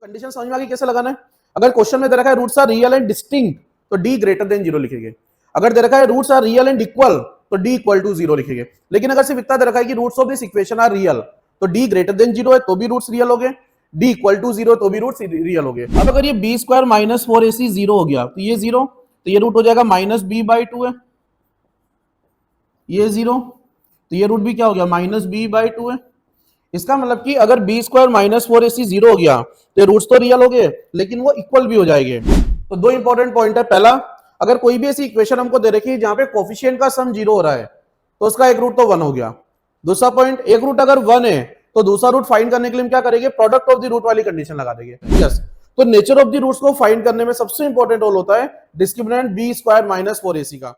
Condition समझ में आ गई कैसे लगाना है। अगर क्वेश्चन में दे रखा है roots are real and distinct तो डी ग्रेटर देन 0 लिखेंगे। अगर दे रखा है roots are real and equal तो डी इक्वल टू 0 लिखेंगे। लेकिन अगर सिर्फ इतना दे रखा है कि roots of this equation are real तो डी ग्रेटर देन 0 है तो भी रूट्स रियल हो गए, डी इक्वल टू 0 तो भी रूट्स रियल हो गए। अब अगर ये बी स्क्वायर माइनस 4ac 0 हो गया तो ये 0, तो ये रूट हो जाएगा माइनस बी बाई 2 है, ये 0 तो ये रूट भी क्या हो गया माइनस बी बाई 2 है। इसका मतलब कि अगर बी स्क्वायर माइनस 4ac 0 हो गया तो रूट्स तो रियल हो गए लेकिन वो इक्वल भी हो जाएंगे। तो दो इंपॉर्टेंट पॉइंट है, पहला अगर कोई भी ऐसी इक्वेशन हमको दे रखी है जहां पे कोफिशिएंट का सम 0 हो रहा है तो उसका एक रूट तो 1 हो गया। दूसरा पॉइंट, एक रूट अगर 1 है तो दूसरा रूट फाइंड करने के लिए हम क्या करेंगे, प्रोडक्ट ऑफ द रूट वाली कंडीशन लगा देंगे। यस, तो नेचर ऑफ द रूट्स को फाइंड करने में सबसे इंपॉर्टेंट रोल होता है discriminant B square minus 4ac का।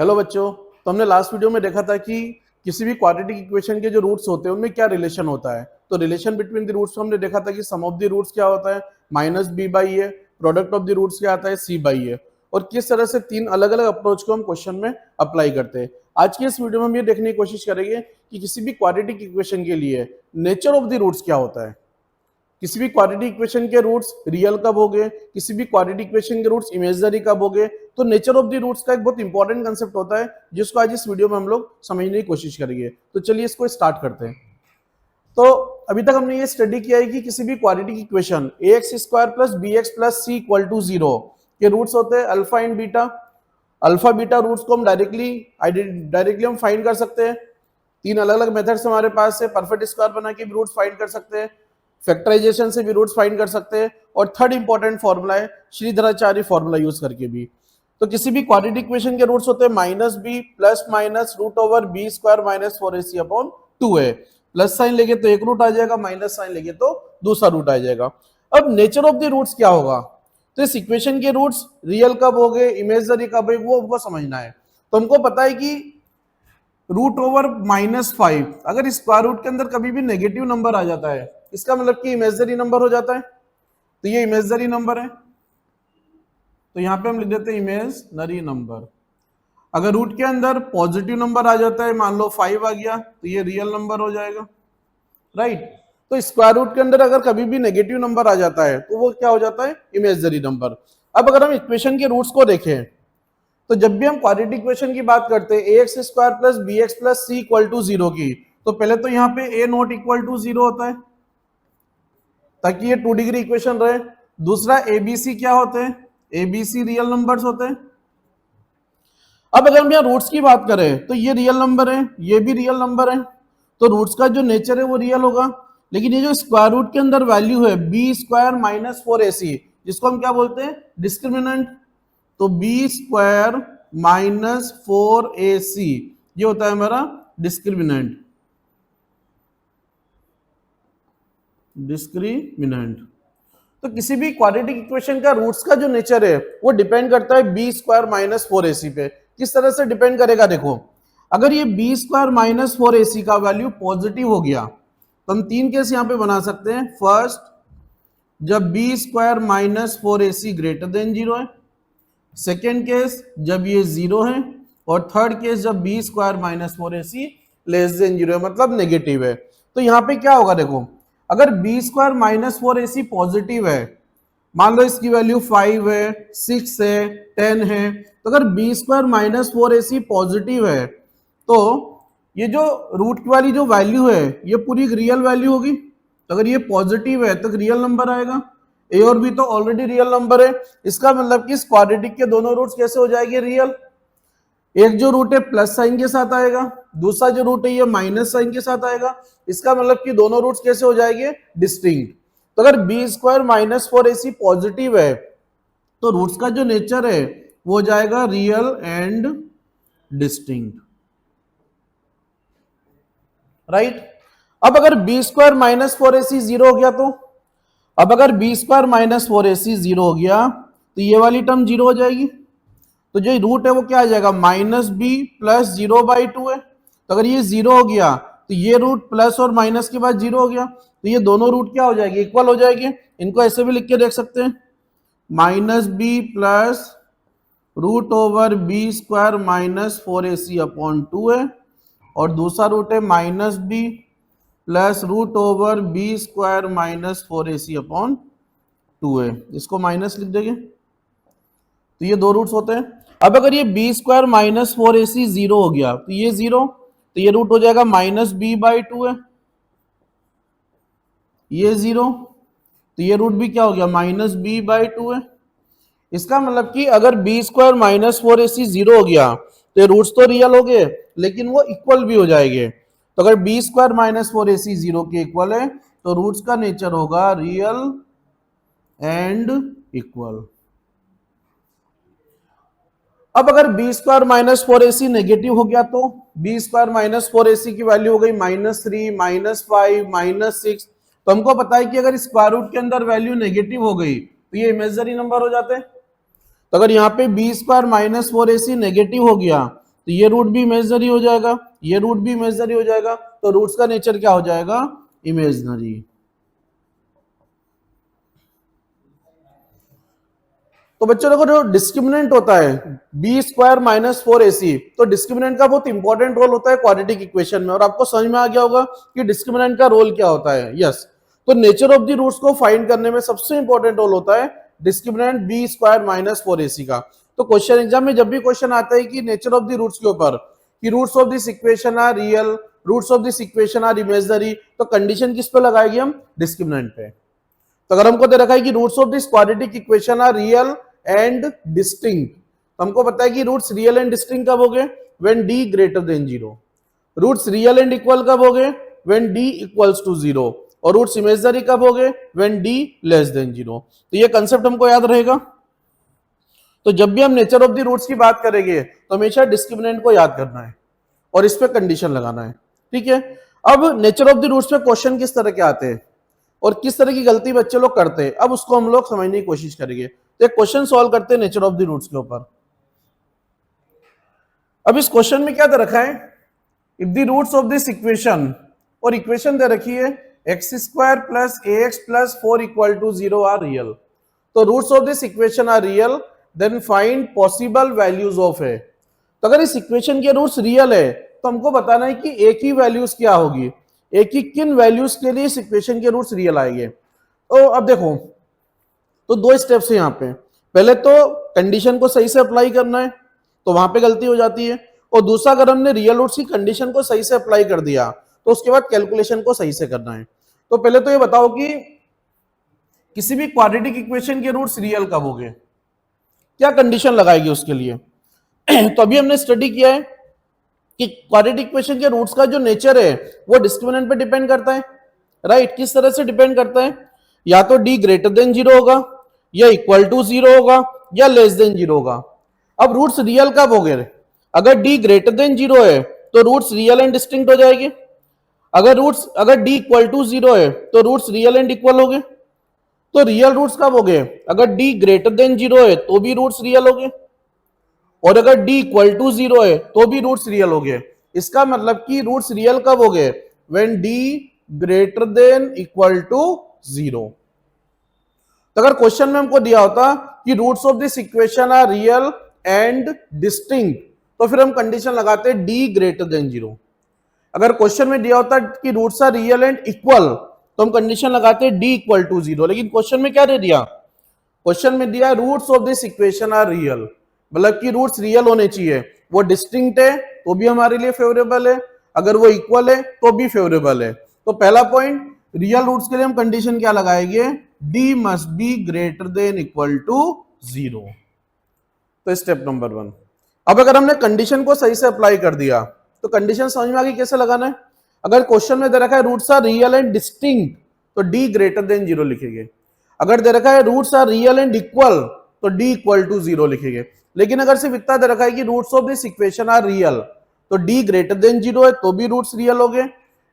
हेलो बच्चों, तो हमने लास्ट वीडियो में देखा था कि किसी भी क्वाड्रेटिक इक्वेशन के जो रूट्स होते हैं उनमें क्या रिलेशन होता है। तो रिलेशन बिटवीन द रूट्स हमने देखा था कि सम ऑफ द रूट्स क्या होता है minus B by A, product of the roots क्या आता है सी बाई ए, और किस तरह से तीन अलग अलग अप्रोच को हम क्वेश्चन में अप्लाई करते हैं। आज की इस वीडियो में हम ये देखने की कोशिश करेंगे कि किसी भी क्वाड्रेटिक इक्वेशन के लिए नेचर ऑफ द रूट्स क्या होता है। किसी भी क्वाड्रेटिक इक्वेशन के रूट्स रियल कब हो गए, किसी भी क्वाड्रेटिक इक्वेशन के रूट्स इमेजिनरी कब हो गए। तो नेचर ऑफ द रूट्स का एक बहुत इंपॉर्टेंट कंसेप्ट होता है जिसको आज इस वीडियो में हम लोग समझने की कोशिश करेंगे। तो चलिए इसको स्टार्ट करते हैं। तो अभी तक हमने ये स्टडी किया है कि किसी भी quadratic equation ax square plus bx plus c equal to 0 के रूट्स होते हैं alpha and beta. Alpha beta roots को हम डायरेक्टली हम फाइंड कर सकते हैं। तीन अलग अलग मेथड्स हमारे पास है, परफेक्ट स्क्वायर बना के भी रूट्स फाइंड कर सकते हैं, फैक्टराइजेशन से भी रूट्स फाइंड कर सकते हैं, और थर्ड इंपॉर्टेंट फॉर्मूला है श्रीधराचार्य फॉर्मूला यूज करके भी। तो किसी भी क्वाड्रेटिक इक्वेशन के रूट्स होते हैं minus B plus minus root over B square minus 4ac upon 2 है। प्लस साइन लेंगे तो एक रूट आ जाएगा, माइनस साइन लेंगे तो दूसरा रूट आ जाएगा। अब नेचर ऑफ द रूट्स क्या होगा, तो इस इक्वेशन के रूट्स रियल कब हो गए, इमेजिनरी कब है, वो हमको समझना है। तो हमको पता है कि रूट ओवर -5 अगर स्क्वायर रूट के अंदर कभी भी नेगेटिव नंबर आ जाता है इसका मतलब कि इमेजिनरी नंबर हो जाता है। तो ये इमेजिनरी नंबर है, तो यहां पे हम लिख देते हैं इमेजिनरी नंबर। अगर रूट के अंदर पॉजिटिव नंबर आ जाता है, मान लो 5 आ गया, तो ये रियल नंबर हो जाएगा, राइट। तो स्क्वायर रूट के अंदर अगर कभी भी नेगेटिव नंबर आ जाता है तो वो क्या हो जाता है, इमेजिनरी नंबर। अब अगर हम इक्वेशन के रूट्स को देखें तो जब भी हम क्वाड्रेटिक इक्वेशन की बात करते हैं ax square plus bx plus c equal to 0 की, तो पहले तो यहाँ पे a नॉट इक्वल टू 0 होता है ताकि ये 2 डिग्री इक्वेशन रहे। दूसरा abc क्या होते हैं, abc रियल नंबर्स होते हैं। अब अगर हम यहाँ रूट्स की बात करें तो ये रियल नंबर है, ये भी रियल नंबर है, तो रूट्स का जो नेचर है वो रियल होगा। लेकिन ये जो स्क्वायर रूट के अंदर वैल्यू है बी स्क्वायर माइनस 4ac जिसको हम क्या बोलते हैं, डिस्क्रिमिनेंट। तो बी स्क्वायर माइनस 4ac ये होता है हमारा डिस्क्रिमिनेंट। तो किसी भी क्वाड्रेटिक इक्वेशन का रूट्स का जो नेचर है वो डिपेंड करता है बी स्क्वायर माइनस 4ac पे। किस तरह से डिपेंड करेगा, देखो अगर ये बी स्क्वायर माइनस 4ac का वैल्यू पॉजिटिव हो गया तो हम तीन केस यहां पे बना सकते हैं। फर्स्ट, जब B square minus 4ac greater than 0 है। सेकेंड केस, जब ये 0 है। और थर्ड केस, जब B square minus 4ac less than 0 है, मतलब नेगेटिव है। तो यहाँ पे क्या होगा, देखो अगर B square minus 4ac positive है, मान लो इसकी वैल्यू 5 है, 6 है, 10 है, तो अगर B square minus 4ac positive है तो ये जो रूट वाली जो वैल्यू है ये पूरी रियल वैल्यू होगी। तो अगर ये पॉजिटिव है तो रियल नंबर आएगा, ए और बी तो ऑलरेडी रियल नंबर है। इसका मतलब कि इस क्वाड्रेटिक के दोनों रूट्स कैसे हो जाएंगे, रियल। एक जो रूट है प्लस साइन के साथ आएगा, दूसरा जो रूट है ये माइनस साइन के साथ आएगा। इसका मतलब कि दोनों रूट्स कैसे हो जाएंगे, डिस्टिंक्ट। तो अगर B square minus 4ac positive है तो रूट्स का जो नेचर है वो हो जाएगा रियल एंड डिस्टिंक्ट, राइट। अब अगर बी स्क्वायर माइनस 4ac 0 हो गया तो, अब अगर बी स्क्वायर माइनस 4ac 0 हो गया तो ये वाली टर्म 0 हो जाएगी। तो जो रूट है वो क्या आ जाएगा, माइनस बी प्लस 0/2 है। तो अगर ये 0 हो गया तो ये रूट प्लस और माइनस के बाद 0 हो गया, तो ये दोनों रूट क्या हो जाएगी, इक्वल हो जाएगी। इनको ऐसे भी लिख के देख सकते हैं, minus B plus root over B square minus 4ac upon 2 है, और दूसरा रूट है minus B plus root over B square minus 4ac upon 2a, इसको माइनस लिख देंगे तो ये दो रूट्स होते हैं। अब अगर ये B square minus 4ac zero हो गया तो ये जीरो, तो ये रूट हो जाएगा माइनस बी बाई 2a, ये जीरो, तो ये रूट भी क्या हो गया माइनस बी बाई 2a। इसका मतलब कि अगर B square minus 4ac zero हो गया तो ये रूट्स तो रियल हो गए लेकिन वो इक्वल भी हो जाएंगे। तो अगर B square minus 4ac zero के इक्वल है तो रूट्स का नेचर होगा रियल एंड इक्वल। अब अगर B square minus 4ac negative हो गया तो बी स्क्वायर माइनस 4ac की वैल्यू हो गई -3, -5, -6। तो हमको पता है कि अगर स्क्वायर रूट के अंदर वैल्यू नेगेटिव हो गई तो ये इमेजिनरी नंबर हो जाते हैं। तो अगर यहाँ पे B square minus 4ac negative हो गया तो ये रूट भी इमेजिनरी हो जाएगा, ये रूट भी इमेजिनरी हो जाएगा, तो रूट्स का नेचर क्या हो जाएगा इमेजिनरी। तो बच्चों देखो जो डिस्क्रिमिनेंट होता है बी स्क्वायर माइनस 4ac, तो डिस्क्रिमिनेंट का बहुत इंपॉर्टेंट रोल होता है क्वाड्रेटिक इक्वेशन में, और आपको समझ में आ गया होगा कि डिस्क्रिमिनेंट का रोल क्या होता है। यस, तो नेचर ऑफ द रूट्स को फाइंड करने में सबसे इंपॉर्टेंट रोल होता है discriminant B square minus 4ac का। तो क्वेश्चन एग्जाम में जब भी क्वेश्चन आता है कि नेचर ऑफ द रूट्स के ऊपर कि roots of this equation are real, roots of this equation are imaginary, तो कंडीशन किस पे लगाएगी हम डिस्क्रिमिनेंट पे। तो अगर हमको दे रखा है कि roots of this quadratic equation are real and distinct, तो हमको पता है कि रूट्स रियल एंड डिस्टिंक्ट कब हो गए when d greater than 0, roots real and equal कब हो गए व्हेन d इक्वल्स टू 0, और रूट्स इमेजिनरी कब हो गए व्हेन d लेस देन 0। तो ये कंसेप्ट हमको याद रहेगा। तो जब भी हम नेचर ऑफ द रूट्स की बात करेंगे तो हमेशा डिस्क्रिमिनेंट को याद करना है और इस पे कंडीशन लगाना है, ठीक है। अब नेचर ऑफ द रूट्स पे क्वेश्चन किस तरह के आते हैं और किस तरह की गलती बच्चे लोग करते हैं, अब उसको हम लोग समझने की कोशिश करेंगे। तो एक क्वेश्चन सॉल्व करते हैं नेचर ऑफ द रूट्स के ऊपर। अब इस क्वेश्चन में क्या दे रखा है, if the roots of this equation, और इक्वेशन दे रखी है x square plus a x plus 4 equal to 0 are real. तो roots of this equation are real, then find possible values of a. तो अगर इस इक्वेशन के रूट्स रियल है तो हमको बताना है कि ए की वैल्यूज क्या होगी, ए की किन वैल्यूज के लिए इस इक्वेशन के रूट्स रियल आएंगे। तो अब देखो, तो दो स्टेप्स है यहाँ पे। पहले तो कंडीशन को सही से अप्लाई करना है, तो वहां पे गलती हो जाती है, और दूसरा अगर हमने रियल रूट्स की कंडीशन को सही से अप्लाई कर दिया तो उसके बाद कैलकुलेशन को सही से करना है। तो पहले तो ये बताओ कि किसी भी क्वाड्रेटिक इक्वेशन के रूट्स रियल कब होंगे, क्या कंडीशन लगाएगी उसके लिए। तो अभी हमने स्टडी किया है कि क्वाड्रेटिक इक्वेशन के रूट्स का जो नेचर है वो डिस्क्रिमिनेंट पे डिपेंड करता है, राइट। किस तरह से डिपेंड करता है, या तो d ग्रेटर देन 0 होगा, या इक्वल टू 0 होगा, या लेस देन 0 होगा। अब रूट्स रियल कब हो गए, अगर d ग्रेटर देन 0 है तो रूट्स रियल एंड डिस्टिंक्ट हो जाएंगे, अगर d इक्वल टू 0 है तो रूट्स रियल एंड इक्वल हो गए। तो रियल रूट्स कब हो गए, अगर d ग्रेटर देन 0 है तो भी रूट्स रियल हो गए, और अगर d इक्वल टू 0 है तो भी रूट्स रियल हो गए। इसका मतलब कि रूट्स रियल कब हो गए when d greater than equal to 0। तो अगर क्वेश्चन में हमको दिया होता कि roots of this equation are real and distinct, तो फिर हम कंडीशन लगाते d ग्रेटर देन 0। अगर क्वेश्चन में दिया होता कि roots are real and equal तो हम कंडीशन लगाते d इक्वल टू 0। लेकिन क्वेश्चन में क्या दे दिया, क्वेश्चन में दिया roots of this equation are real, मतलब कि रूट्स रियल होने चाहिए, वो डिस्टिंक्ट है तो भी हमारे लिए फेवरेबल है, अगर वो इक्वल है तो भी फेवरेबल है। तो पहला पॉइंट, रियल रूट्स के लिए हम कंडीशन क्या लगाएंगे, d must be greater than equal to 0। तो स्टेप नंबर 1। अब अगर हमने कंडीशन को सही से अप्लाई कर दिया तो कंडीशन समझ में आ गई कैसे लगाना है। अगर क्वेश्चन में दे रखा है roots are real and distinct तो d ग्रेटर देन 0 लिखेंगे, अगर दे रखा है roots are real and equal तो d इक्वल टू 0 लिखेंगे। लेकिन अगर सिर्फ इतना दे रखा है कि roots of this equation are real तो d ग्रेटर देन 0 है तो भी रूट्स रियल हो गए,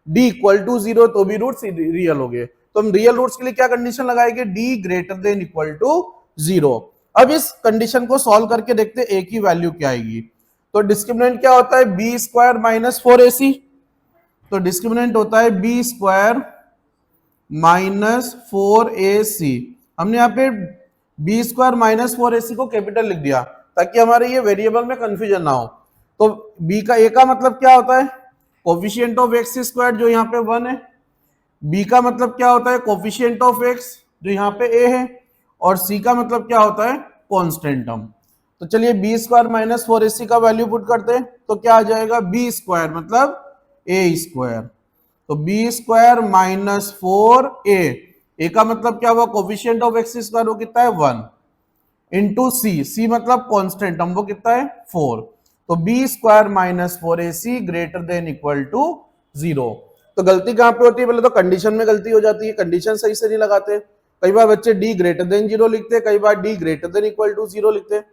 d इक्वल टू 0 तो भी रूट्स रियल हो गए। तो हम रियल रूट्स के लिए क्या कंडीशन लगाएंगे, d greater than equal to 0। अब इस कंडीशन को सॉल्व करके देखते हैं a की वैल्यू क्या आएगी। तो डिस्क्रिमिनेंट क्या होता है, b स्क्वायर माइनस 4ac, तो डिस्क्रिमिनेंट होता है b स्क्वायर माइनस 4ac। हमने यहाँ पे b स्क्वायर माइनस 4ac को कैपिटल लिख दिया ताकि हमारे ये वेरिएबल में कंफ्यूजन ना हो। तो b का a का मतलब क्या होता है, कोफिशिएंट ऑफ एक्स स्क्वायर जो यहाँ पे 1 है, बी का मतलब क्या होता है, कोफिशिएंट ऑफ एक्स, जो यहाँ पे ए है, और सी का मतलब क्या होता है, कांस्टेंट टर्म। तो चलिए बी स्क्वायर माइनस 4ac का वैल्यू पुट करते हैं, तो क्या आ जाएगा, बी स्क्वायर मतलब ए स्क्वायर। तो बी स्क्वायर माइनस 4a का मतलब क्या हुआ, कोफिशिएंट ऑफ एक्स स्क्वायर वो कितना है 1, इंटू सी मतलब कांस्टेंट टर्म वो कितना है 4। तो b square minus 4ac greater than equal to 0। तो गलती कहां पे होती है, पहले तो कंडीशन में गलती हो जाती है, कंडीशन सही से नहीं लगाते। कई बार बच्चे डी ग्रेटर देन 0 लिखते हैं, कई बार D greater than equal to 0 लिखते हैं,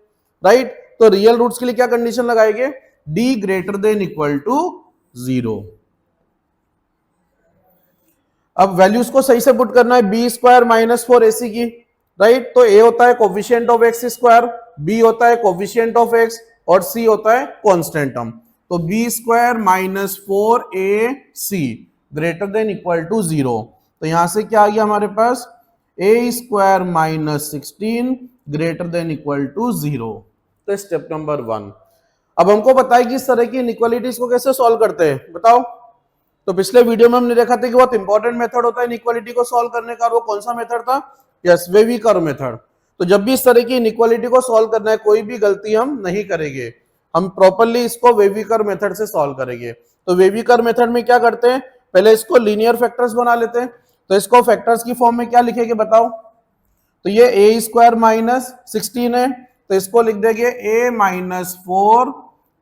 राइट। तो रियल रूट्स के लिए क्या कंडीशन लगाएंगे, d greater than equal to 0। अब वैल्यूज को सही से पुट करना है, बी स्क्वायर माइनस 4ac की, राइट। तो ए होता है coefficient of x square, b होता है कोफिशिएंट ऑफ एक्स, और सी होता है कांस्टेंट टर्म। तो b square minus 4ac greater than equal to 0। तो यहां से क्या आ गया हमारे पास, a square minus 16 greater than equal to 0। तो स्टेप नंबर 1। अब हमको पता है कि इस तरह की इनइक्वालिटीज को कैसे सॉल्व करते हैं, बताओ। तो पिछले वीडियो में हमने देखा था कि बहुत इंपॉर्टेंट मेथड होता है इनइक्वालिटी को सॉल्व करने का, वो कौन सा मेथड था, यस, वेवी कर्व मेथड। तो जब भी इस तरह की इनइक्वालिटी को सॉल्व करना है, कोई भी गलती हम नहीं करेंगे, हम प्रॉपर्ली इसको वेवी कर्व मेथड से सॉल्व करेंगे। तो वेवी कर्व मेथड में क्या करते हैं, पहले इसको लीनियर फैक्टर्स बना लेते हैं। तो इसको फैक्टर्स की फॉर्म में क्या लिखेंगे बताओ। तो ये ए स्क्वायर माइनस 16 है, तो इसको लिख देंगे a minus 4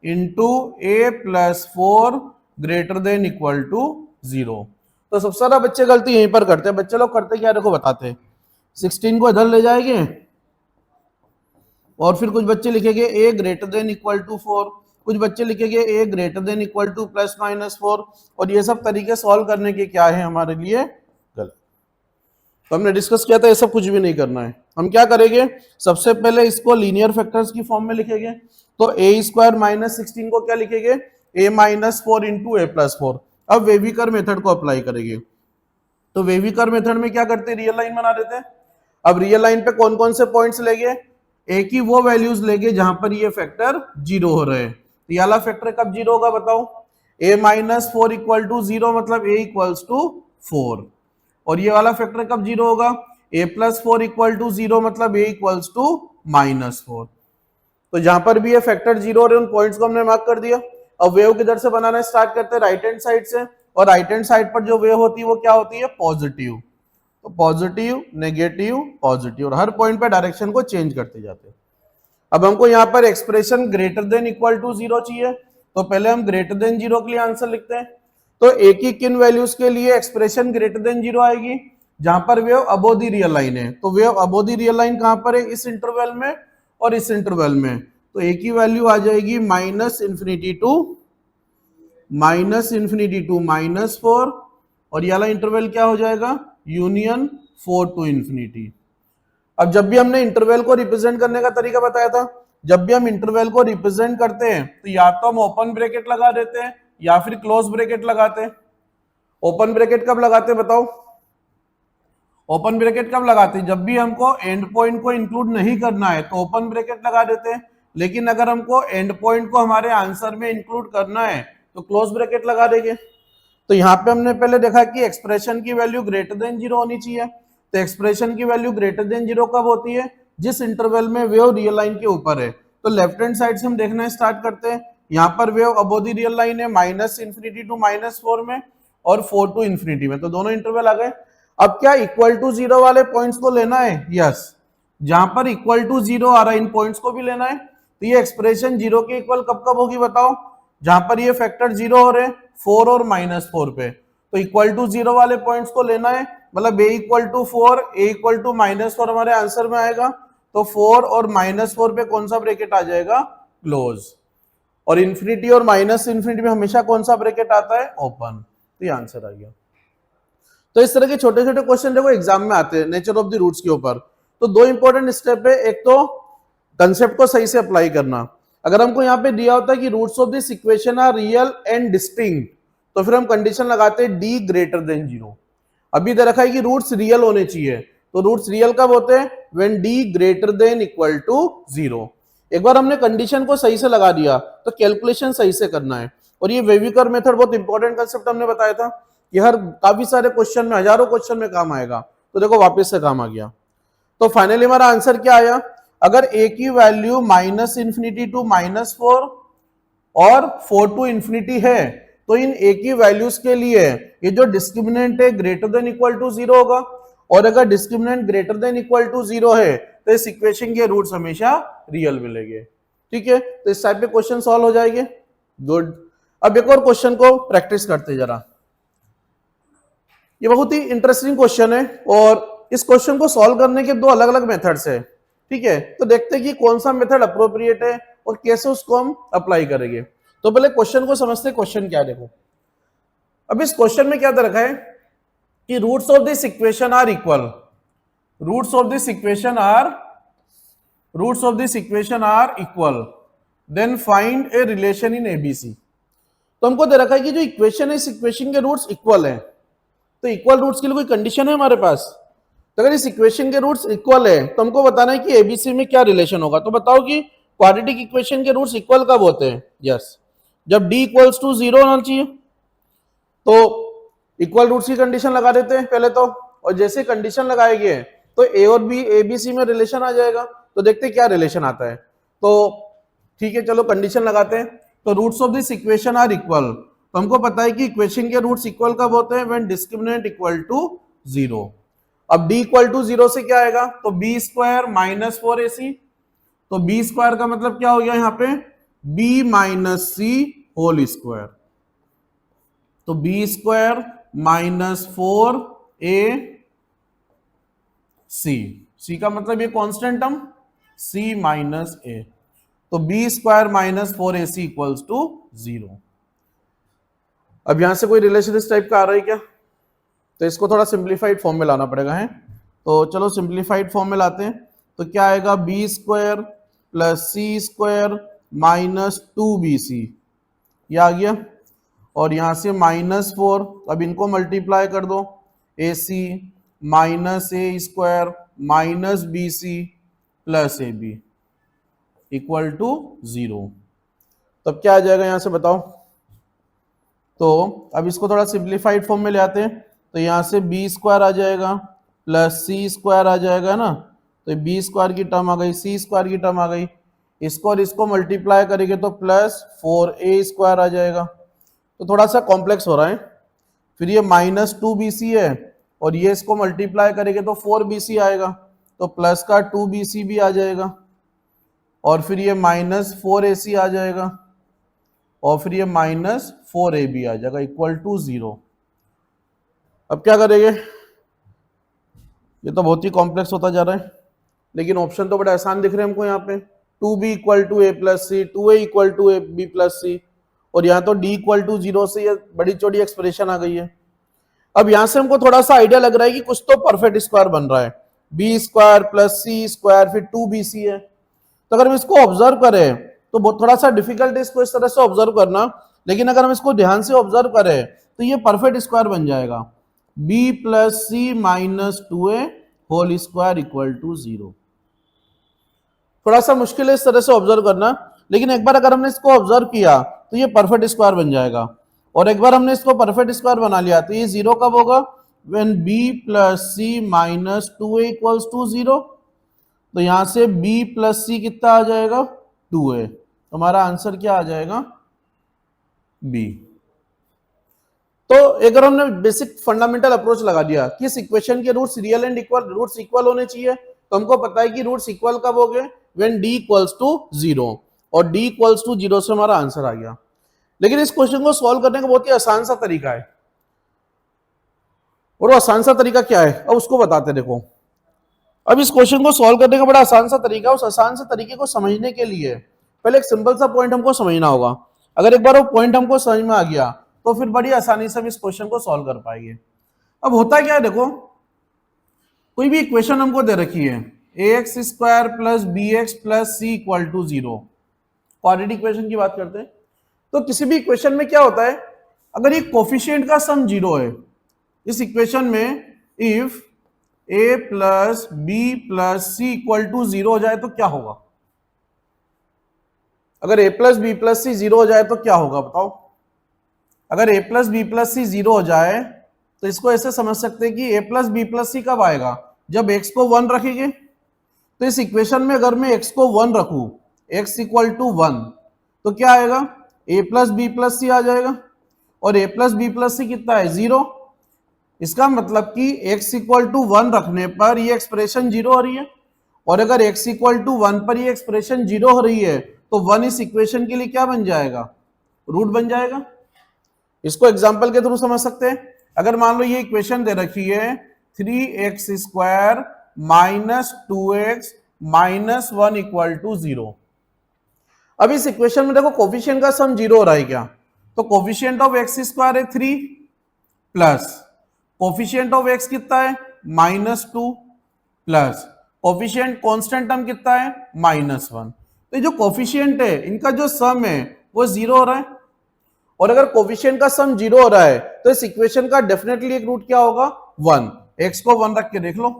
into a plus 4 greater than equal to 0। तो सबसे ज्यादा बच्चे गलती यहीं पर करते हैं। बच्चे लोग करते क्या, देखो बताते हैं, 16 को इधर ले जाएंगे और फिर कुछ बच्चे लिखेंगे a greater than equal to 4, कुछ बच्चे लिखेंगे a greater than equal to plus minus 4, और ये सब तरीके सॉल्व करने के क्या है हमारे लिए, गलत। तो हमने डिस्कस किया था ये सब कुछ भी नहीं करना है। हम क्या करेंगे, सबसे पहले इसको लीनियर फैक्टर्स की फॉर्म में लिखेंगे। तो ए स्क्वायर माइनस 16 को क्या लिखेंगे, ए माइनस 4 इंटू ए प्लस 4। अब वेवी कर्व मेथड को अप्लाई करेंगे। तो वेवी कर्व मेथड में क्या करते हैं, रियल लाइन बना देते हैं। अब रियल लाइन पे कौन कौन से पॉइंट्स लेंगे, ए की वो वैल्यूज लेंगे जहां पर ये फैक्टर 0 हो रहे हैं। तो ये वाला फैक्टर कब 0 होगा बताओ, ए माइनस 4 इक्वल टू 0 मतलब ए इक्वल्स टू 4। और ये वाला फैक्टर कब 0 होगा, ए प्लस 4 इक्वल टू 0 मतलब ए इक्वल्स टू माइनस 4। तो जहां पर भी ये फैक्टर 0 हो रहे हैं उन पॉइंट्स को हमने मार्क कर दिया। अब वेव किधर से बनाना स्टार्ट करते हैं, राइट हैंड साइड से। और राइट हैंड साइड पर जो वेव होती है वो क्या होती है, पॉजिटिव। तो पॉजिटिव नेगेटिव पॉजिटिव, और हर पॉइंट पे डायरेक्शन को चेंज करते जाते हैं। अब हमको यहाँ पर expression greater than equal to 0 चाहिए, तो पहले हम ग्रेटर देन 0 के लिए आंसर लिखते हैं। तो ए की किन वैल्यूज के लिए एक्सप्रेशन ग्रेटर देन 0 आएगी, जहां पर wave above the real line है। तो wave above the real line कहां पर है, इस इंटरवल में और इस इंटरवल में। तो ए की वैल्यू आ जाएगी माइनस इन्फिनिटी टू -4, और ये वाला इंटरवल क्या हो जाएगा, यूनियन 4 टू इन्फिनिटी। अब जब भी हमने इंटरवल को रिप्रेजेंट करने का तरीका बताया था, जब भी हम इंटरवल को रिप्रेजेंट करते हैं तो या तो हम ओपन ब्रैकेट लगा देते हैं या फिर क्लोज ब्रैकेट लगाते हैं। ओपन ब्रैकेट कब लगाते हैं बताओ, ओपन ब्रैकेट कब लगाते हैं, जब भी हमको एंड पॉइंट को इंक्लूड नहीं करना है तो ओपन ब्रैकेट लगा देते हैं। लेकिन अगर हमको एंड पॉइंट को हमारे आंसर में इंक्लूड करना है तो क्लोज ब्रैकेट लगा देंगे। तो यहाँ पे हमने पहले देखा कि एक्सप्रेशन की वैल्यू ग्रेटर देन 0 होनी चाहिए। तो एक्सप्रेशन की वैल्यू ग्रेटर देन 0 कब होती है, जिस इंटरवल में वेव रियल लाइन के ऊपर है। तो लेफ्ट हैंड साइड से हम देखना स्टार्ट करते हैं। यहाँ पर wave above the real line है माइनस इन्फिनिटी टू -4 में और 4 टू इन्फिनिटी में, तो दोनों इंटरवल आ गए। अब क्या इक्वल टू 0 वाले पॉइंट्स को लेना है, यस, जहां पर इक्वल टू 0 आ रहा है इन पॉइंट्स को भी लेना है। तो ये एक्सप्रेशन 0 के इक्वल कब कब होगी बताओ, जहां पर ये फैक्टर 0 हो रहे हैं 4 और -4 पे। तो इक्वल टू 0 वाले पॉइंट्स को लेना है, मतलब a equal to 4 a equal to -4 हमारे आंसर में आएगा। तो 4 और -4 पे कौन सा ब्रैकेट आ जाएगा, क्लोज। और इन्फिनिटी और माइनस इन्फिनिटी में हमेशा कौन सा ब्रैकेट आता है, ओपन। तो ये आंसर आ गया। तो इस तरह के छोटे छोटे क्वेश्चन देखो एग्जाम में आते हैं नेचर ऑफ द रूट्स के ऊपर। तो दो इंपॉर्टेंट स्टेप है, एक तो कंसेप्ट को सही से अप्लाई करना। अगर हमको यहाँ पे दिया होता है कि roots of this equation are real and distinct, तो फिर हम कंडीशन लगाते हैं डी ग्रेटर देन 0। अभी दे रखा है कि रूट्स रियल होने चाहिए, तो रूट्स रियल कब होते हैं, when d greater than equal to 0। एक बार हमने कंडीशन को सही से लगा दिया तो कैलकुलेशन सही से करना है। और ये वेवी कर्व मेथड बहुत इंपॉर्टेंट कंसेप्ट हमने बताया था। कि हर काफी सारे क्वेश्चन में, हजारों क्वेश्चन में काम आएगा। तो देखो वापस से काम आ गया। तो फाइनली हमारा आंसर क्या आया, अगर ए की वैल्यू -∞ टू -4 और 4 टू इंफिनिटी है तो इन ए की वैल्यूज के लिए ये जो डिस्क्रिमिनेंट है ग्रेटर देन इक्वल टू 0 होगा, और अगर discriminant greater than equal to 0 है तो इस इक्वेशन के रूट्स हमेशा रियल मिलेंगे। ठीक है, तो इस टाइप के क्वेश्चन सॉल्व हो जाएंगे। गुड। अब एक और क्वेश्चन को प्रैक्टिस करते जरा। ये बहुत ही इंटरेस्टिंग क्वेश्चन है और इस क्वेश्चन को सॉल्व करने के दो अलग अलग मेथड्स है। ठीक है, तो देखते हैं कि कौन सा मेथड अप्रोप्रिएट है और कैसे उसको हम अप्लाई करेंगे। तो पहले क्वेश्चन को समझते, क्वेश्चन क्या है। देखो अब इस क्वेश्चन में क्या दे रखा है कि roots of this equation are equal, roots of this equation are equal, then find a relation in ABC. तो हमको दे रखा है कि जो इक्वेशन है इस इक्वेशन के रूट्स इक्वल है। तो इक्वल रूट्स के लिए कोई कंडीशन है हमारे पास? तो अगर इस इक्वेशन के रूट्स इक्वल है तो हमको बताना है कि एबीसी में क्या रिलेशन होगा। तो बताओ कि क्वाड्रेटिक इक्वेशन के रूट्स इक्वल कब होते हैं? यस, जब d इक्वल्स टू 0 होना चाहिए। तो इक्वल रूट्स की कंडीशन लगा देते हैं पहले तो, और जैसे कंडीशन लगाएंगे तो ए और बी एबीसी में रिलेशन आ जाएगा। तो देखते हैं क्या रिलेशन आता है। तो ठीक है, चलो कंडीशन लगाते हैं। तो roots of this equation are equal, तो हमको पता है कि इक्वेशन के रूट्स इक्वल कब होते हैं? When discriminant equal to 0। अब d इक्वल टू 0 से क्या आएगा? तो b स्क्वायर माइनस 4ac। तो b स्क्वायर का मतलब क्या हो गया यहाँ पे? b minus c whole square. तो b स्क्वायर माइनस 4ac का मतलब ये constant term c minus a। तो b square minus 4ac equals to 0। अब यहां से कोई रिलेशन इस टाइप का आ रहा है क्या? तो इसको थोड़ा सिंप्लीफाइड फॉर्म में लाना पड़ेगा है। तो चलो सिंप्लीफाइड फॉर्म में लाते हैं। तो क्या आएगा? बी स्क्वायर प्लस सी स्क्वायर माइनस 2bc, ये आ गया। और यहां से -4, अब इनको मल्टीप्लाई कर दो, ac minus a square minus bc plus ab equal to 0। तब क्या आ जाएगा यहां से बताओ? तो अब इसको थोड़ा सिंप्लीफाइड फॉर्म में ले आते हैं। तो यहाँ से बी स्क्वायर आ जाएगा प्लस सी स्क्वायर आ जाएगा ना। तो बी स्क्वायर की टर्म आ गई, सी स्क्वायर की टर्म आ गई, इसको और इसको मल्टीप्लाई करेंगे तो प्लस 4a स्क्वायर आ जाएगा। तो थोड़ा सा कॉम्प्लेक्स हो रहा है। फिर ये माइनस 2bc है और ये इसको मल्टीप्लाई करेंगे तो 4bc आएगा। तो प्लस का 2bc भी आ जाएगा और फिर ये माइनस 4ac आ जाएगा और फिर ये माइनस 4ab आ जाएगा इक्वल टू 0। अब क्या करेंगे? ये तो बहुत ही कॉम्प्लेक्स होता जा रहा है, लेकिन ऑप्शन तो बड़े आसान दिख रहे हैं हमको यहाँ पे। 2b equal to a plus c, 2a equal to a b plus c, और यहाँ तो d इक्वल टू 0 से ये बड़ी चौड़ी एक्सप्रेशन आ गई है। अब यहाँ से हमको थोड़ा सा आइडिया लग रहा है कि कुछ तो परफेक्ट स्क्वायर बन रहा है। b स्क्वायर प्लस सी स्क्वायर फिर 2bc है। तो अगर हम इसको ऑब्जर्व करें तो बहुत थोड़ा सा डिफिकल्ट है इसको इस तरह से ऑब्जर्व करना, लेकिन अगर हम इसको ध्यान से ऑब्जर्व करें तो ये परफेक्ट स्क्वायर बन जाएगा। b plus c minus 2a whole square equal to 0। थोड़ा सा मुश्किल है इस तरह से ऑब्जर्व करना, लेकिन एक बार अगर हमने इसको ऑब्जर्व किया तो ये परफेक्ट स्क्वायर बन जाएगा। और एक बार हमने इसको परफेक्ट स्क्वायर बना लिया तो ये 0 कब होगा? When b plus c minus 2a equals to 0। तो यहां से b प्लस सी कितना आ जाएगा? 2a। तो हमारा आंसर क्या आ जाएगा? b। तो अगर हमने बेसिक फंडामेंटल अप्रोच लगा दिया कि इस इक्वेशन के roots real and equal, roots equal होने चाहिए, तो हमको पता है कि रूट्स इक्वल कब हो गए? व्हेन d इक्वल्स टू 0, और d इक्वल्स टू 0 से हमारा आंसर आ गया। लेकिन इस क्वेश्चन को सॉल्व करने का बहुत ही आसान सा तरीका है, और वो आसान सा तरीका क्या है अब उसको बताते। देखो अब इस क्वेश्चन को सॉल्व करने का बड़ा आसान सा तरीका, उस आसान से तरीके को समझने के लिए पहले एक सिंपल सा पॉइंट हमको समझना होगा। अगर एक बार वो पॉइंट हमको समझ में आ गया तो फिर बड़ी आसानी से हम इस क्वेश्चन को सॉल्व कर पाएंगे। अब होता क्या है, देखो कोई भी इक्वेशन हमको दे रखी है ax square plus bx plus c equal to 0, quadratic equation की बात करते हैं। तो किसी भी इक्वेशन में क्या होता है, अगर ये कोफिशिएंट का सम 0 है इस इक्वेशन में, if a plus b plus c equal to 0 हो जाए तो क्या होगा? अगर a plus b plus c 0 हो जाए तो क्या होगा बताओ? अगर a plus b plus c 0 हो जाए तो इसको ऐसे समझ सकते हैं कि a प्लस बी प्लस सी कब आएगा, जब x को 1 रखेंगे। तो इस इक्वेशन में अगर मैं x को 1 रखूं, x इक्वल टू 1, तो क्या आएगा, a प्लस बी प्लस सी आ जाएगा। और a प्लस बी प्लस सी कितना है, 0। इसका मतलब कि x इक्वल टू 1 रखने पर ये एक्सप्रेशन 0 हो रही है। और अगर x इक्वल टू 1 पर ये एक्सप्रेशन 0 हो रही है तो 1 इस इक्वेशन के लिए क्या बन जाएगा, रूट बन जाएगा। इसको एग्जांपल के थ्रू समझ सकते हैं। अगर मान लो ये इक्वेशन दे रखी है 3x square minus 2x minus 1 equal to 0। अब इस इक्वेशन में देखो कोफिशिएंट का सम 0 हो रहा है क्या, तो कोफिशिएंट ऑफ x स्क्वायर है 3 प्लस कोफिशिएंट ऑफ x कितना है, -2 प्लस कोफिशिएंट कांस्टेंट टर्म कितना है, -1। तो ये जो कोफिशिएंट है इनका जो सम है वो 0 हो रहा है। और अगर कोफिशिएंट का सम 0 हो रहा है तो इस इक्वेशन का डेफिनेटली एक रूट क्या होगा, 1। x को 1 रख के देख लो,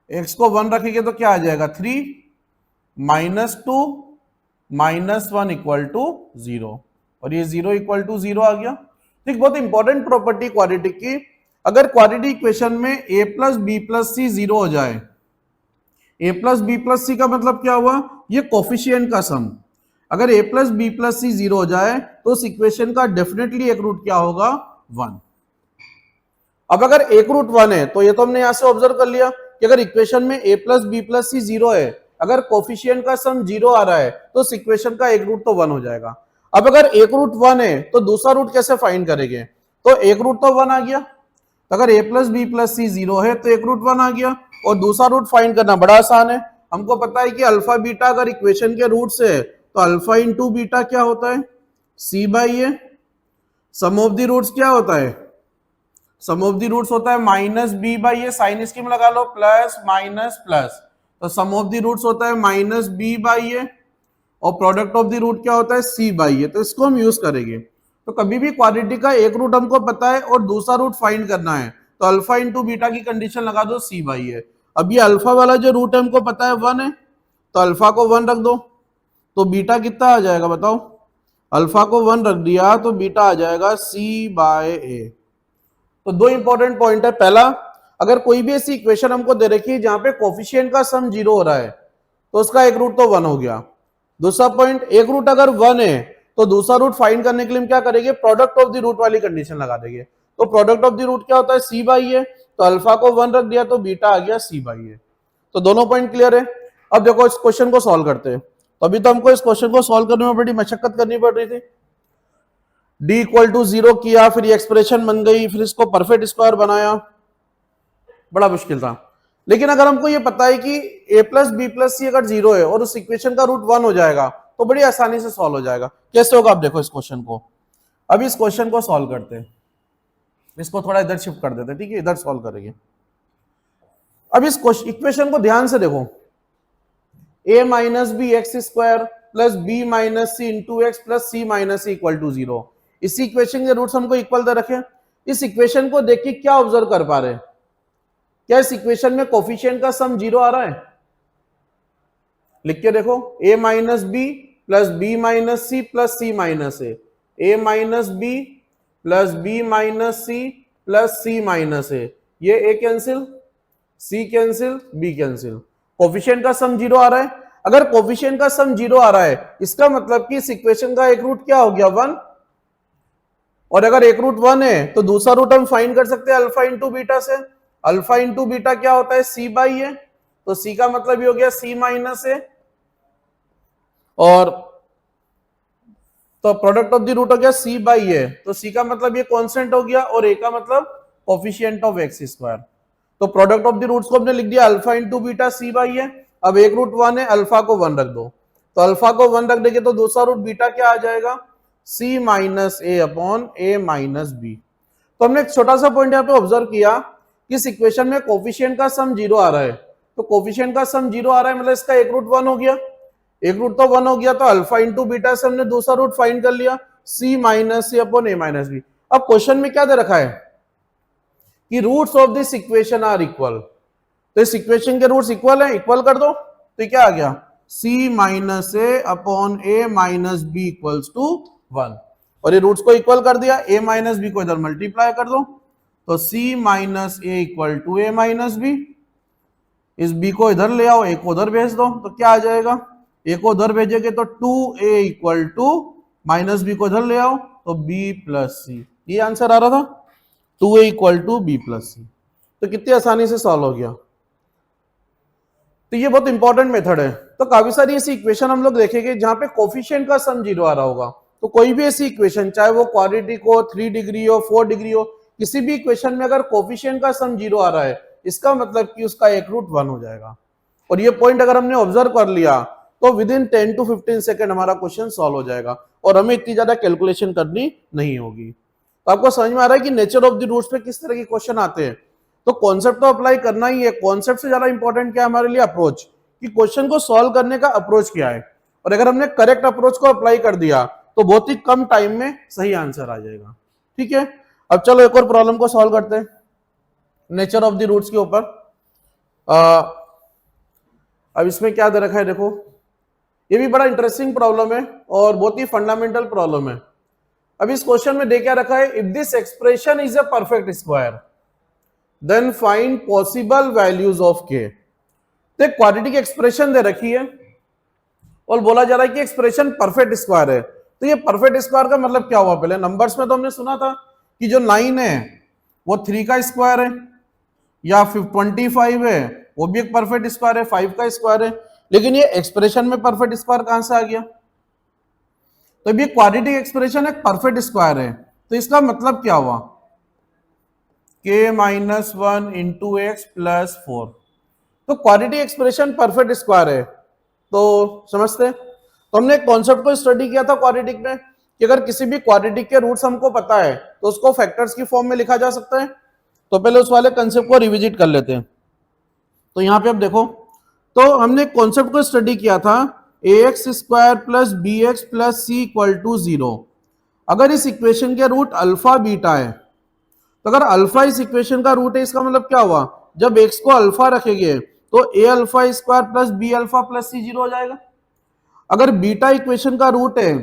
x को 1 रखेंगे तो क्या आ जाएगा, 3 -2 -1 इक्वल टू 0। और ये 0 इक्वल टू 0 आ गया। ठीक, बहुत इंपॉर्टेंट प्रॉपर्टी क्वाड्रेटिक की। अगर क्वाड्रेटिक इक्वेशन में a plus b plus c 0 हो जाए, a प्लस बी प्लस सी का मतलब क्या हुआ, ये कोफिशिएंट का सम। अगर a plus b plus c 0 हो जाए तो उस इक्वेशन का डेफिनेटली एक रूट क्या होगा, 1। अब अगर एक रूट 1 है तो ये तो हमने यहां से ऑब्जर्व कर लिया कि अगर इक्वेशन में a plus b plus c 0 है, अगर कोफिशिएंट का सम 0 आ रहा है तो उस इक्वेशन का एक रूट तो 1 हो जाएगा। अब अगर एक रूट 1 है तो दूसरा रूट कैसे फाइंड करेंगे, तो एक रूट तो 1 आ गया। तो अगर a plus b plus c 0 है तो एक रूट 1 आ गया। और दूसरा रूट फाइंड करना बड़ा आसान है। हमको पता है कि अल्फा बीटा अगर इक्वेशन के रूट से तो अल्फा इंटू बीटा क्या होता है, c by a. Sum of the roots क्या होता है, सम ऑफ द रूट्स होता है minus B by a, sign scheme लगा लो, प्लस माइनस प्लस। तो सम ऑफ द रूट्स होता है माइनस बी बाई ए और प्रोडक्ट ऑफ द रूट क्या होता है, सी बाई ए। तो इसको हम यूज करेंगे। तो कभी भी क्वाड्रेटिक का एक रूट हमको पता है और दूसरा रूट फाइंड करना है तो अल्फा इंटू बीटा की कंडीशन लगा दो, सी बाई ए। अब ये अल्फा वाला जो रूट है हमको पता है 1 है, तो अल्फा को 1 रख दो, तो बीटा कितना आ जाएगा बताओ, अल्फा को 1 रख दिया तो बीटा आ जाएगा सी बाय ए। तो दो इंपॉर्टेंट पॉइंट है। पहला, अगर कोई भी ऐसी इक्वेशन हमको दे रखी है जहां पे कोफिशिएंट का सम 0 हो रहा है तो उसका एक रूट तो 1 हो गया। दूसरा पॉइंट, एक रूट अगर 1 है तो दूसरा रूट फाइंड करने के लिए हम क्या करेंगे, प्रोडक्ट ऑफ द रूट वाली कंडीशन लगा देंगे। तो प्रोडक्ट ऑफ द रूट क्या होता है, सी बाई ए। तो अल्फा को 1 रख दिया तो बीटा आ गया सी बाई ए। तो दोनों पॉइंट क्लियर है। अब देखो इस क्वेश्चन को सॉल्व करते हैं। तो अभी तो हमको इस क्वेश्चन को सॉल्व करने में बड़ी मशक्कत करनी पड़ रही थी। d इक्वल टू 0 किया, फिर ये एक्सप्रेशन बन गई, फिर इसको परफेक्ट स्क्वायर बनाया, बड़ा मुश्किल था। लेकिन अगर हमको ये पता है कि a प्लस बी प्लस सी अगर 0 है और उस इक्वेशन का रूट 1 हो जाएगा तो बड़ी आसानी से सॉल्व हो जाएगा। कैसे होगा, आप देखो इस क्वेश्चन को। अब इस क्वेश्चन को सॉल्व करते हैं, इसको थोड़ा इधर शिफ्ट कर देते हैं, ठीक है, इधर सॉल्व करेंगे। अब इस इक्वेशन को ध्यान से देखो, a minus b x square plus b minus c into x plus c minus c equal to 0। इसी इक्वेशन के रूट्स हमको इक्वल दे रखे। इस इक्वेशन को देख के क्या ऑब्जर्व कर पा रहे हैं, क्या इस इक्वेशन में कोफिशिएंट का सम 0 आ रहा है, लिख के देखो, a minus B plus b minus c plus c minus a minus B plus b minus c plus c minus a. ये a cancel, c cancel, b cancel. Coefficient का sum 0 आ रहा है। अगर कोफिशिएंट का सम 0 आ रहा है इसका मतलब कि इस इक्वेशन का एक रूट क्या हो गया, 1। और अगर एक रूट 1 है तो दूसरा रूट हम फाइंड कर सकते हैं अल्फा इंटू बीटा से। अल्फा इंटू बीटा क्या होता है, सी बाई ए। तो सी का मतलब ये हो गया सी माइनस ए, और तो प्रोडक्ट ऑफ द रूट हो गया सी बाई ए। तो सी का मतलब ये कांस्टेंट हो गया और ए का मतलब कोफिशिएंट ऑफ एक्स स्क्वायर। तो प्रोडक्ट ऑफ द रूट्स को हमने लिख दिया alpha into beta c by a. अब एक रूट 1 है, अल्फा को 1 रख दो, तो अल्फा को 1 रख देंगे तो दूसरा रूट बीटा क्या आ जाएगा, सी minus a upon a minus B. तो हमने एक छोटा सा पॉइंट यहाँ पे ऑब्जर्व किया कि इस इक्वेशन में कोफिशिएंट का सम 0 आ रहा है। तो कोफिशिएंट का सम 0 आ रहा है मतलब इसका एक रूट 1 हो गया। एक रूट तो 1 हो गया तो अल्फा इंटू बीटा से हमने दूसरा रूट फाइंड कर लिया, c minus c upon a minus b. अब क्वेश्चन में क्या दे रखा है कि roots of this equation are equal. तो इस इक्वेशन के रूट्स इक्वल है, इक्वल कर दो तो क्या आ गया, c minus a upon a minus b equals to 1। और ये रूट्स को इक्वल कर दिया, a माइनस बी को इधर मल्टीप्लाई कर दो तो c minus a equal to a minus b. इस b को इधर ले आओ, a को उधर भेज दो, तो क्या आ जाएगा, a को उधर भेजेंगे तो 2a equal to minus B को इधर ले आओ तो b प्लस सी। ये आंसर आ रहा था 2a equal to b plus c. तो कितनी आसानी से सॉल्व हो गया। तो ये बहुत इंपॉर्टेंट मेथड है। तो काफी सारी ऐसी इक्वेशन हम लोग देखेंगे जहां पे कोफिशिएंट का सम जीरो आ रहा होगा। तो कोई भी ऐसी इक्वेशन, चाहे वो क्वाड्रेटिक हो, 3 डिग्री हो, 4 डिग्री हो, किसी भी इक्वेशन में अगर कोफिशिएंट का सम जीरो आ रहा है, इसका मतलब कि उसका एक रूट 1 हो जाएगा। और ये पॉइंट अगर हमने ऑब्जर्व कर लिया तो विद इन 10 to 15 सेकेंड हमारा क्वेश्चन सॉल्व हो जाएगा और हमें इतनी ज्यादा कैलकुलेशन करनी नहीं होगी। तो आपको समझ में आ रहा है कि नेचर ऑफ द रूट्स पे किस तरह के क्वेश्चन आते हैं। तो कॉन्सेप्ट तो अप्लाई करना ही है। कॉन्सेप्ट से ज्यादा इंपॉर्टेंट क्या है हमारे लिए, अप्रोच, कि क्वेश्चन को सॉल्व करने का अप्रोच क्या है। और अगर हमने करेक्ट अप्रोच को अप्लाई कर दिया तो बहुत ही कम टाइम में सही आंसर आ जाएगा। ठीक है, अब चलो एक और प्रॉब्लम को सॉल्व करते हैं नेचर ऑफ द रूट्स के ऊपर। अब इसमें क्या दे रखा है देखो, ये भी बड़ा इंटरेस्टिंग प्रॉब्लम है और बहुत ही फंडामेंटल प्रॉब्लम है। अब इस क्वेश्चन में दे क्या रखा है, if this expression is a perfect square then find possible values of k. तो एक क्वाड्रेटिक एक्सप्रेशन दे रखी है और बोला जा रहा है कि एक्सप्रेशन परफेक्ट स्क्वायर है। तो ये परफेक्ट स्क्वायर का मतलब क्या हुआ, पहले नंबर्स में तो हमने सुना था कि जो 9 है वो 3 का स्क्वायर है, या 25 है वो भी एक परफेक्ट स्क्वायर है, 5 का स्क्वायर है। लेकिन ये एक्सप्रेशन में परफेक्ट स्क्वायर कहां से आ गया। तो ये क्वाड्रेटिक एक्सप्रेशन एक परफेक्ट स्क्वायर है, तो इसका मतलब क्या हुआ, k minus 1 into x plus 4। तो क्वाड्रेटिक एक्सप्रेशन परफेक्ट स्क्वायर है, तो समझते। तो हमने एक कॉन्सेप्ट को स्टडी किया था क्वाड्रेटिक में कि अगर किसी भी क्वाड्रेटिक के रूट्स हमको पता है तो उसको फैक्टर्स की फॉर्म में लिखा जा सकता है। तो पहले उस वाले कंसेप्ट को रिविजिट कर लेते हैं। तो यहाँ पे अब देखो, तो हमने कॉन्सेप्ट को स्टडी किया था ax square plus b x plus c equal to 0। अगर इस इक्वेशन के रूट अल्फा बीटा है, तो अगर अल्फा इस इक्वेशन का रूट है, इसका मतलब क्या हुआ, जब x को अल्फा रखेंगे तो a alpha square plus b alpha plus c 0 हो जाएगा। अगर बीटा इक्वेशन का रूट है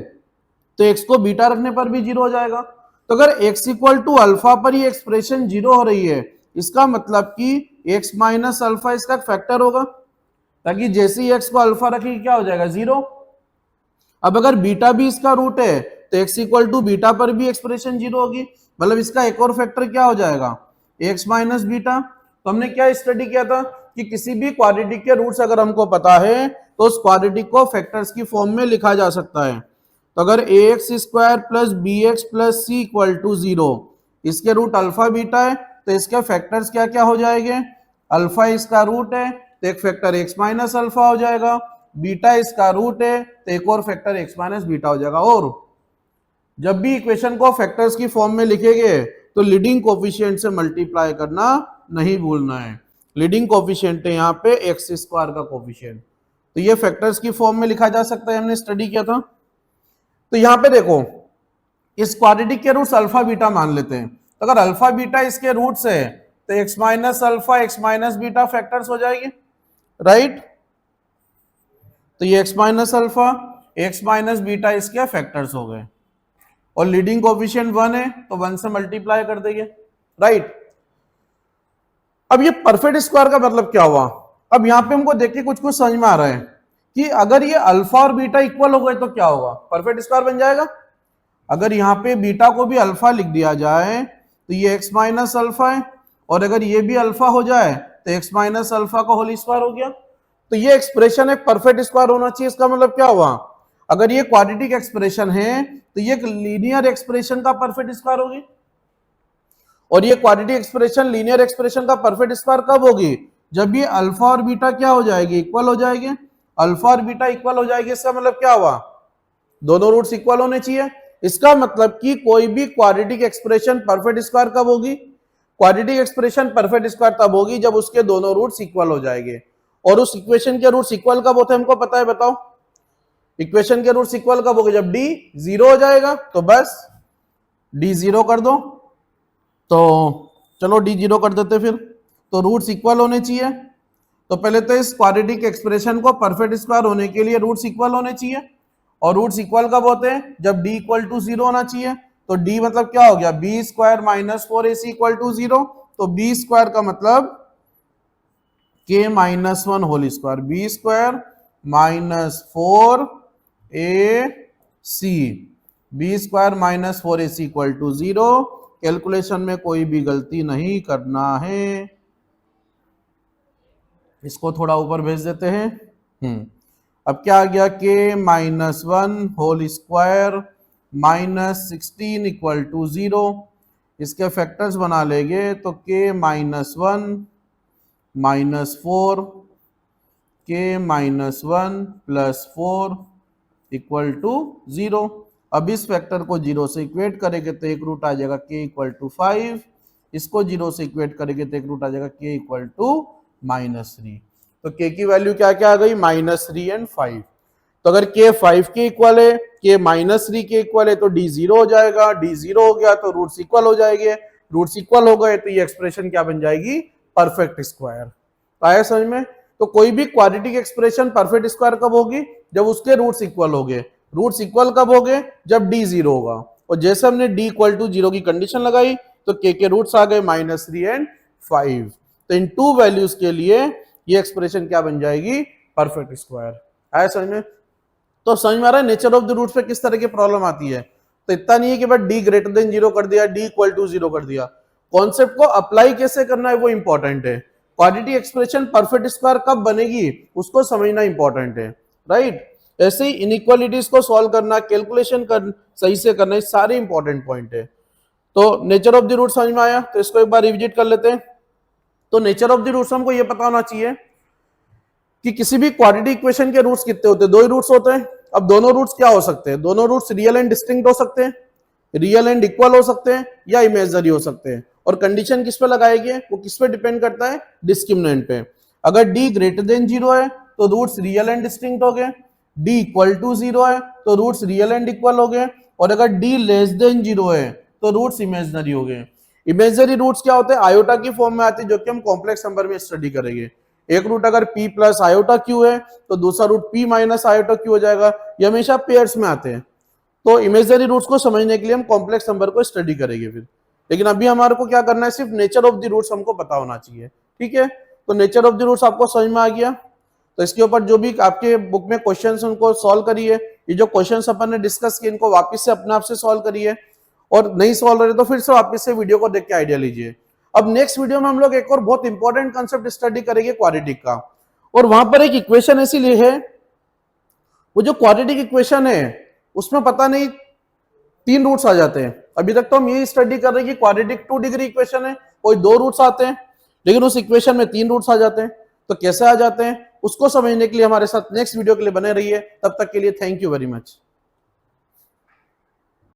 तो x को बीटा रखने पर भी 0 हो जाएगा। तो अगर x इक्वल टू अल्फा पर ये एक्सप्रेशन 0 हो रही है, इसका मतलब कि x माइनस अल्फा इसका फैक्टर होगा, ताकि जैसे ही x को अल्फा रखेगी क्या हो जाएगा, 0। अब अगर बीटा भी इसका रूट है तो x इक्वल टू बीटा पर भी एक्सप्रेशन 0 होगी, मतलब इसका एक और फैक्टर क्या हो जाएगा, x माइनस बीटा। तो हमने क्या स्टडी किया था कि किसी भी क्वाड्रेटिक के रूट्स अगर हमको पता है तो उस क्वाड्रेटिक को फैक्टर्स की फॉर्म में लिखा जा सकता है। तो अगर ax square plus b x plus c equal to 0, इसके रूट अल्फा बीटा है, तो इसके फैक्टर्स क्या क्या हो जाएंगे, अल्फा इसका रूट है तो एक फैक्टर x माइनस अल्फा हो जाएगा, बीटा इसका रूट है तो एक और फैक्टर x माइनस बीटा हो जाएगा। और जब भी इक्वेशन को फैक्टर्स की फॉर्म में लिखेंगे तो लीडिंग कोफिशिएंट से मल्टीप्लाई करना नहीं भूलना है। लीडिंग कोफिशिएंट है यहाँ पे एक्स स्क्वायर का कोफिशिएंट, तो ये फैक्टर्स की फॉर्म में लिखा जा सकता है, हमने स्टडी किया था। तो यहाँ पे देखो, इस क्वाड्रेटिक के रूट्स अल्फा बीटा मान लेते हैं। तो अगर अल्फा बीटा इसके रूट्स है तो x minus alpha x minus beta factors हो जाएगी, राइट। तो ये x minus alpha x minus beta इसके फैक्टर्स हो गए और लीडिंग कोफिशिएंट 1 है तो 1 से मल्टीप्लाई कर देंगे, राइट। अब ये परफेक्ट स्क्वायर का मतलब क्या हुआ, अब यहाँ पे हमको देख के कुछ कुछ समझ में आ रहा है कि अगर ये अल्फा और बीटा इक्वल हो गए तो क्या होगा, परफेक्ट स्क्वायर बन जाएगा। अगर यहाँ पे बीटा को भी अल्फा लिख दिया जाए तो ये एक्स माइनस अल्फा है, और अगर ये भी अल्फा हो जाए तो एक्स माइनस अल्फा का होल स्क्वायर हो गया। तो ये एक्सप्रेशन एक परफेक्ट स्क्वायर होना चाहिए। इसका मतलब क्या हुआ, अगर ये क्वाड्रेटिक एक्सप्रेशन है तो ये लीनियर एक्सप्रेशन का परफेक्ट स्क्वायर होगी। और ये क्वाड्रेटिक एक्सप्रेशन लीनियर एक्सप्रेशन का परफेक्ट स्क्वायर कब होगी, जब ये अल्फा और बीटा क्या हो जाएगी, इक्वल हो जाएगी। अल्फा और बीटा इक्वल हो जाएगी, इसका मतलब क्या हुआ, दोनों रूट्स इक्वल होने चाहिए। इसका मतलब कि कोई भी क्वाड्रेटिक एक्सप्रेशन परफेक्ट स्क्वायर कब होगी, क्वाड्रेटिक एक्सप्रेशन परफेक्ट स्क्वायर तब होगी जब उसके दोनों रूट्स इक्वल हो जाएंगे। और उस इक्वेशन के रूट्स इक्वल कब होते हैं हमको पता है, बताओ। इक्वेशन के रूट्स इक्वल कब होंगे, जब d 0 हो जाएगा। तो बस d 0 कर दो, तो चलो d 0 कर देते फिर। तो रूट्स इक्वल होने चाहिए। तो पहले तो इस क्वाड्रेटिक एक्सप्रेशन को परफेक्ट स्क्वायर होने के लिए रूट्स इक्वल होने चाहिए, और रूट्स इक्वल कब होते हैं, जब d इक्वल टू 0 होना चाहिए। तो डी मतलब क्या हो गया, b square minus 4ac equal to 0। तो बी स्क्वायर का मतलब k minus 1 whole square, b square minus 4ac, b square minus 4ac equal to 0। Calculation में कोई भी गलती नहीं करना है। इसको थोड़ा ऊपर भेज देते हैं। अब क्या आ गया, k minus 1 whole square minus 16 equal to 0। इसके फैक्टर्स बना लेंगे तो के माइनस 1 माइनस 4, के माइनस 1 प्लस 4 इक्वल टू 0। अब इस फैक्टर को 0 से इक्वेट करेंगे तो एक रूट आ जाएगा के इक्वल टू 5। इसको 0 से इक्वेट करेंगे तो एक रूट आ जाएगा के इक्वल टू माइनस 3। तो के की वैल्यू क्या क्या आ गई, माइनस 3 एंड 5। तो अगर के 5 के इक्वल है, के माइनस 3 के इक्वल है, तो डी 0 हो जाएगा। डी 0 हो गया तो रूट्स इक्वल हो जाएंगे। रूट्स इक्वल हो गए तो ये एक्सप्रेशन क्या बन जाएगी, परफेक्ट स्क्वायर। आया समझ में? तो कोई भी क्वाड्रेटिक एक्सप्रेशन परफेक्ट स्क्वायर कब होगी, जब उसके रूट्स इक्वल हो गए। रूट्स इक्वल कब हो गए, जब डी 0 होगा। और जैसे हमने डी इक्वल टू 0 की कंडीशन लगाई तो के रूट्स आ गए माइनस 3 एंड 5। तो इन टू वैल्यूज के लिए ये एक्सप्रेशन क्या बन जाएगी, परफेक्ट स्क्वायर। आया समझ में? तो समझ में आ रहा है नेचर ऑफ द रूट्स पे किस तरह की प्रॉब्लम आती है। तो इतना नहीं है कि बस डी ग्रेटर देन 0 कर दिया, डी इक्वल टू 0 कर दिया। कॉन्सेप्ट को अप्लाई कैसे करना है वो इंपॉर्टेंट है। क्वाड्रेटिक एक्सप्रेशन परफेक्ट स्क्वायर कब बनेगी उसको समझना इंपॉर्टेंट है, राइट। ऐसे ही इनइक्वालिटीज को सॉल्व करना, कैलकुलेशन कर सही से करना, ये सारे इंपॉर्टेंट पॉइंट है। तो नेचर ऑफ द रूट समझ में आया, तो इसको एक बार रिविजिट कर लेते हैं। तो नेचर ऑफ द रूट्स हमको ये पता होना चाहिए कि किसी भी क्वाड्रेटिक इक्वेशन के रूट्स कितने होते हैं, दो ही रूट्स होते हैं। अब दोनों रूट्स क्या हो सकते हैं, दोनों रूट्स रियल एंड डिस्टिंक्ट हो सकते हैं, रियल एंड इक्वल हो सकते हैं, या इमेजनरी हो सकते हैं। और कंडीशन किस पे लगाएगी, वो किस पे डिपेंड करता है, डिस्क्रिमिनेंट पे। अगर डी ग्रेटर देन 0 है तो रूट्स रियल एंड डिस्टिंक्ट हो गए, डी इक्वल टू 0 है तो रूट्स रियल एंड इक्वल हो गए, और अगर डी लेस देन 0 है तो रूट्स इमेजनरी हो गए। इमेजनरी रूट्स क्या होते हैं, आयोटा की फॉर्म में आते हैं, जो कि हम कॉम्प्लेक्स नंबर में स्टडी करेंगे। एक रूट अगर p प्लस आयोटा क्यू है तो दूसरा root p minus iota q हो जाएगा। ये हमेशा पेयर्स में आते हैं। तो इमेजनरी रूट्स को समझने के लिए हम कॉम्प्लेक्स नंबर को स्टडी करेंगे फिर। लेकिन अभी हमारे को क्या करना है, सिर्फ नेचर ऑफ द रूट्स हमको पता होना चाहिए, ठीक है। तो नेचर ऑफ द रूट्स आपको समझ में आ गया। तो इसके ऊपर जो भी आपके बुक में क्वेश्चन उनको सॉल्व करिए। ये जो क्वेश्चन अपन ने डिस्कस किए इनको वापस से अपने आप से सॉल्व करिए, और नहीं सॉल्व रहे तो फिर से वापस से वीडियो को देख के आइडिया लीजिए। अब नेक्स्ट वीडियो में हम लोग एक और बहुत इंपॉर्टेंट कंसेप्ट स्टडी करेंगे क्वाड्रेटिक का। और वहां पर एक इक्वेशन ऐसी ली है, वो जो क्वाड्रेटिक इक्वेशन है उसमें पता नहीं 3 रूट्स आ जाते हैं। अभी तक तो हम यही स्टडी कर रहे हैं कि क्वाड्रेटिक 2 डिग्री इक्वेशन है, कोई 2 रूट्स आते हैं, लेकिन उस इक्वेशन में 3 रूट्स आ जाते हैं। तो कैसे आ जाते हैं उसको समझने के लिए हमारे साथ नेक्स्ट वीडियो के लिए बने रहिए। तब तक के लिए थैंक यू वेरी मच।